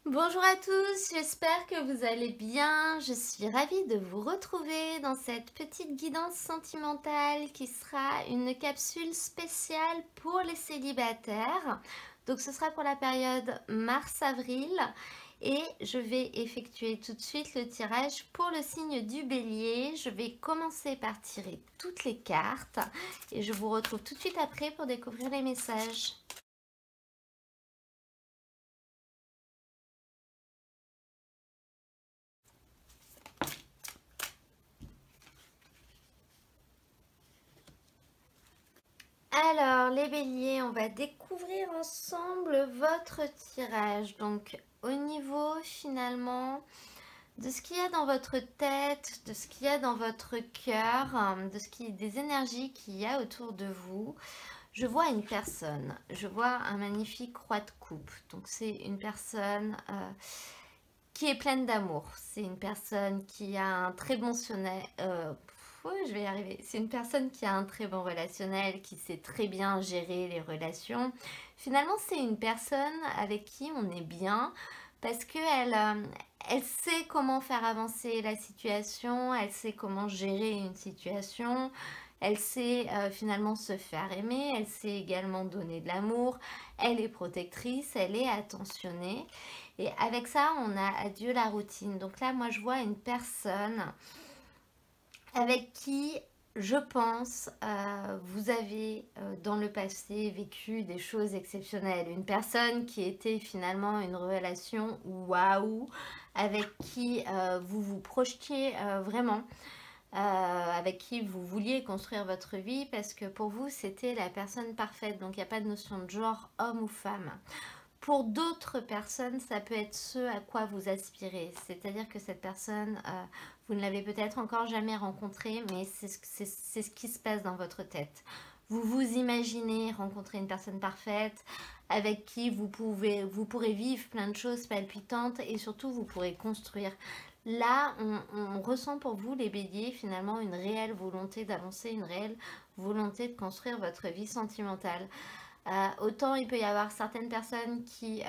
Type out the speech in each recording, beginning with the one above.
Bonjour à tous, j'espère que vous allez bien. Je suis ravie de vous retrouver dans cette petite guidance sentimentale qui sera une capsule spéciale pour les célibataires. Donc ce sera pour la période mars-avril et je vais effectuer tout de suite le tirage pour le signe du Bélier. Je vais commencer par tirer toutes les cartes et je vous retrouve tout de suite après pour découvrir les messages. Alors, les béliers, on va découvrir ensemble votre tirage. Donc, au niveau finalement de ce qu'il y a dans votre tête, de ce qu'il y a dans votre cœur, des énergies qu'il y a autour de vous, je vois une personne. Je vois un magnifique roi de coupe. Donc, c'est une personne qui est pleine d'amour. C'est une personne qui a un très bon je vais y arriver. C'est une personne qui a un très bon relationnel, qui sait très bien gérer les relations. Finalement, c'est une personne avec qui on est bien parce elle sait comment faire avancer la situation, elle sait comment gérer une situation, elle sait finalement se faire aimer, elle sait également donner de l'amour, elle est protectrice, elle est attentionnée. Et avec ça, on a adieu la routine. Donc là, moi, je vois une personne avec qui, je pense, vous avez dans le passé vécu des choses exceptionnelles. Une personne qui était finalement une relation waouh, avec qui vous vous projetiez vraiment. Avec qui vous vouliez construire votre vie parce que pour vous c'était la personne parfaite, donc il n'y a pas de notion de genre homme ou femme. Pour d'autres personnes, ça peut être ce à quoi vous aspirez. C'est-à-dire que cette personne, vous ne l'avez peut-être encore jamais rencontrée, mais c'est ce qui se passe dans votre tête. Vous vous imaginez rencontrer une personne parfaite avec qui vous pourrez vivre plein de choses palpitantes et surtout vous pourrez construire. Là, on ressent pour vous, les béliers, finalement une réelle volonté d'avancer, une réelle volonté de construire votre vie sentimentale. Autant il peut y avoir certaines personnes qui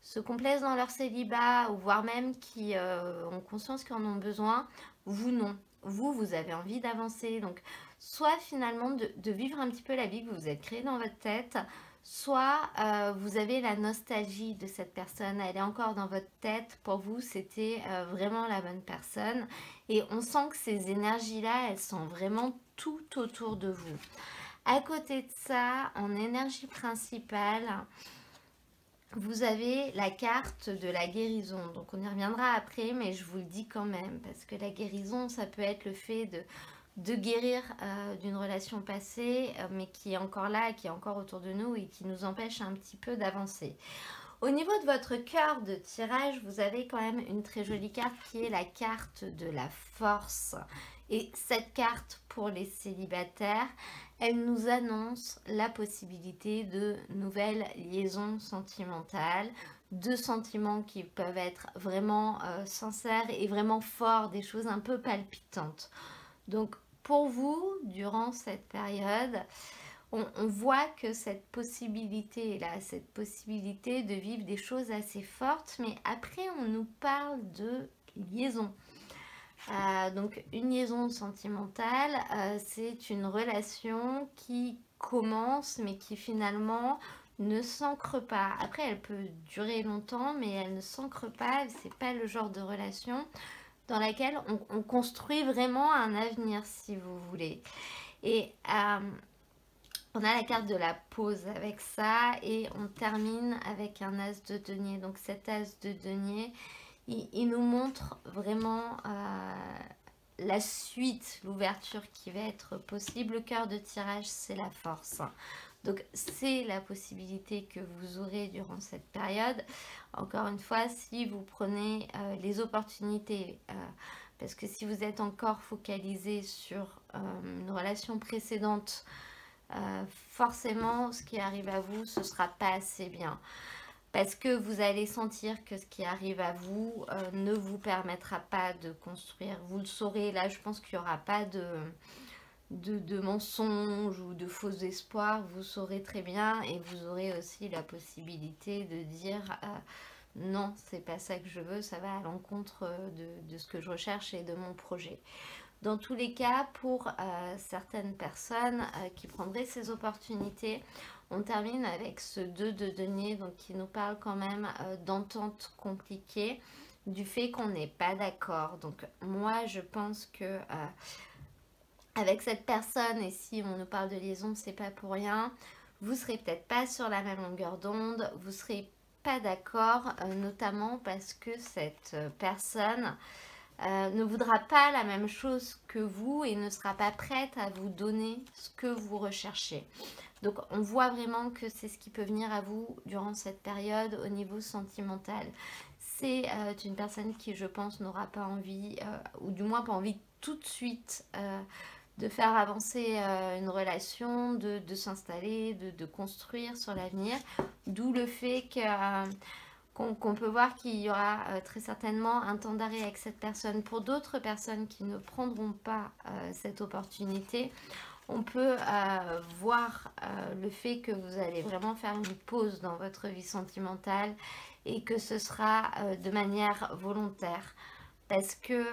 se complaisent dans leur célibat ou voire même qui ont conscience qu'ils en ont besoin. Vous non. Vous avez envie d'avancer. Donc soit finalement de vivre un petit peu la vie que vous vous êtes créée dans votre tête, soit vous avez la nostalgie de cette personne. Elle est encore dans votre tête. Pour vous, c'était vraiment la bonne personne. Et on sent que ces énergies-là, elles sont vraiment tout autour de vous. À côté de ça, en énergie principale, vous avez la carte de la guérison. Donc on y reviendra après, mais je vous le dis quand même, parce que la guérison, ça peut être le fait de guérir d'une relation passée, mais qui est encore là, qui est encore autour de nous et qui nous empêche un petit peu d'avancer. Au niveau de votre cœur de tirage, vous avez quand même une très jolie carte qui est la carte de la force. Et cette carte pour les célibataires, elle nous annonce la possibilité de nouvelles liaisons sentimentales, de sentiments qui peuvent être vraiment sincères et vraiment forts, des choses un peu palpitantes. Donc pour vous, durant cette période, on voit que cette possibilité là, cette possibilité de vivre des choses assez fortes, mais après on nous parle de liaison. Donc une liaison sentimentale, c'est une relation qui commence mais qui finalement ne s'ancre pas. Après elle peut durer longtemps mais elle ne s'ancre pas, c'est pas le genre de relation dans laquelle on construit vraiment un avenir si vous voulez. Et on a la carte de la pause avec ça et on termine avec un as de denier. Donc cet as de denier, il nous montre vraiment la suite, l'ouverture qui va être possible. Le cœur de tirage, c'est la force. Donc c'est la possibilité que vous aurez durant cette période. Encore une fois, si vous prenez les opportunités, parce que si vous êtes encore focalisé sur une relation précédente, forcément ce qui arrive à vous, ce sera pas assez bien. Parce que vous allez sentir que ce qui arrive à vous ne vous permettra pas de construire. Vous le saurez, là je pense qu'il n'y aura pas de mensonges ou de faux espoirs. Vous saurez très bien et vous aurez aussi la possibilité de dire non, c'est pas ça que je veux, ça va à l'encontre de ce que je recherche et de mon projet. Dans tous les cas, pour certaines personnes qui prendraient ces opportunités, on termine avec ce 2 de denier, donc qui nous parle quand même d'entente compliquée, du fait qu'on n'est pas d'accord. Donc moi, je pense que avec cette personne, et si on nous parle de liaison, c'est pas pour rien, vous serez peut-être pas sur la même longueur d'onde, vous serez pas d'accord, notamment parce que cette personne ne voudra pas la même chose que vous et ne sera pas prête à vous donner ce que vous recherchez. Donc on voit vraiment que c'est ce qui peut venir à vous durant cette période au niveau sentimental. C'est une personne qui, je pense, n'aura pas envie, ou du moins pas envie tout de suite, de faire avancer une relation, de s'installer, de construire sur l'avenir. D'où le fait qu'on peut voir qu'il y aura très certainement un temps d'arrêt avec cette personne. Pour d'autres personnes qui ne prendront pas cette opportunité, on peut voir le fait que vous allez vraiment faire une pause dans votre vie sentimentale et que ce sera de manière volontaire. Parce que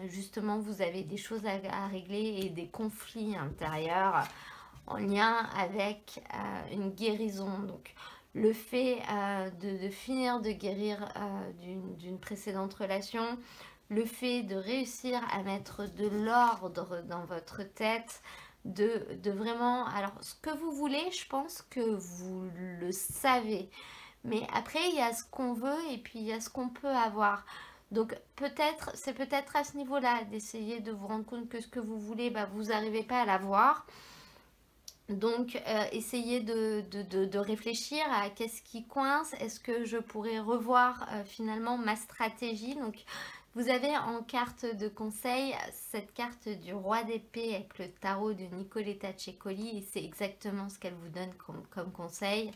justement vous avez des choses à régler et des conflits intérieurs en lien avec une guérison. Donc le fait de finir de guérir d'une précédente relation, le fait de réussir à mettre de l'ordre dans votre tête, de vraiment... Alors, ce que vous voulez, je pense que vous le savez. Mais après, il y a ce qu'on veut et puis il y a ce qu'on peut avoir. Donc, peut-être, c'est peut-être à ce niveau-là d'essayer de vous rendre compte que ce que vous voulez, bah, vous n'arrivez pas à l'avoir. Donc, essayez de réfléchir à qu'est-ce qui coince. Est-ce que je pourrais revoir finalement ma stratégie? Donc, vous avez en carte de conseil cette carte du roi d'épée avec le tarot de Nicoletta Cecoli et c'est exactement ce qu'elle vous donne comme conseil.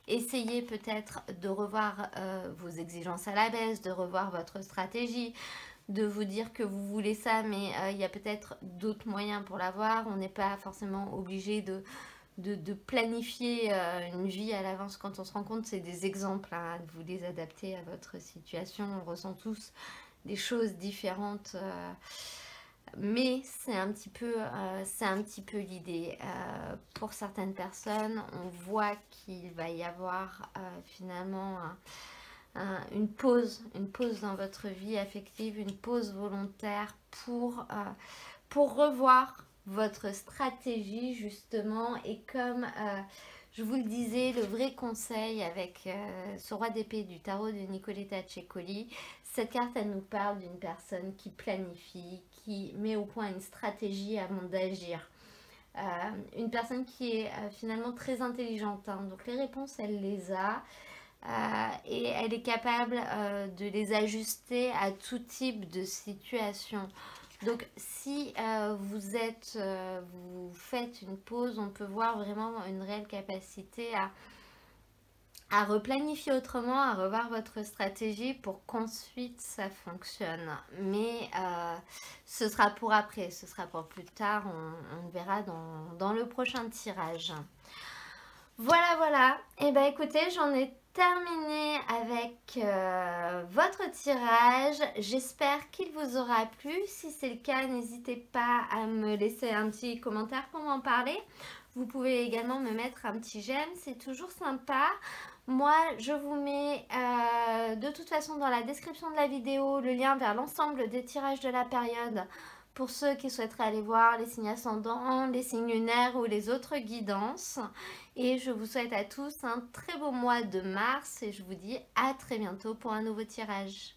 Essayez peut-être de revoir vos exigences à la baisse, de revoir votre stratégie, de vous dire que vous voulez ça, mais il y a peut-être d'autres moyens pour l'avoir. On n'est pas forcément obligé de planifier une vie à l'avance quand on se rend compte. C'est des exemples, hein, vous les adapter à votre situation. On ressent tous des choses différentes, mais c'est un petit peu l'idée. Pour certaines personnes, on voit qu'il va y avoir finalement une pause dans votre vie affective, une pause volontaire pour revoir votre stratégie justement. Et comme je vous le disais, le vrai conseil avec ce roi d'épée du tarot de Nicoletta Cecoli, cette carte elle nous parle d'une personne qui planifie, qui met au point une stratégie avant d'agir. Une personne qui est finalement très intelligente, hein. Donc les réponses elle les a. Et elle est capable de les ajuster à tout type de situation. Donc si vous faites une pause, on peut voir vraiment une réelle capacité à replanifier autrement, à revoir votre stratégie pour qu'ensuite ça fonctionne. Mais ce sera pour après, ce sera pour plus tard, on verra dans le prochain tirage. Voilà, voilà. Et ben écoutez, j'en ai terminé avec votre tirage. J'espère qu'il vous aura plu. Si c'est le cas, n'hésitez pas à me laisser un petit commentaire pour m'en parler. Vous pouvez également me mettre un petit j'aime, c'est toujours sympa. Moi, je vous mets de toute façon dans la description de la vidéo le lien vers l'ensemble des tirages de la période pour ceux qui souhaiteraient aller voir les signes ascendants, les signes lunaires ou les autres guidances. Et je vous souhaite à tous un très beau mois de mars et je vous dis à très bientôt pour un nouveau tirage.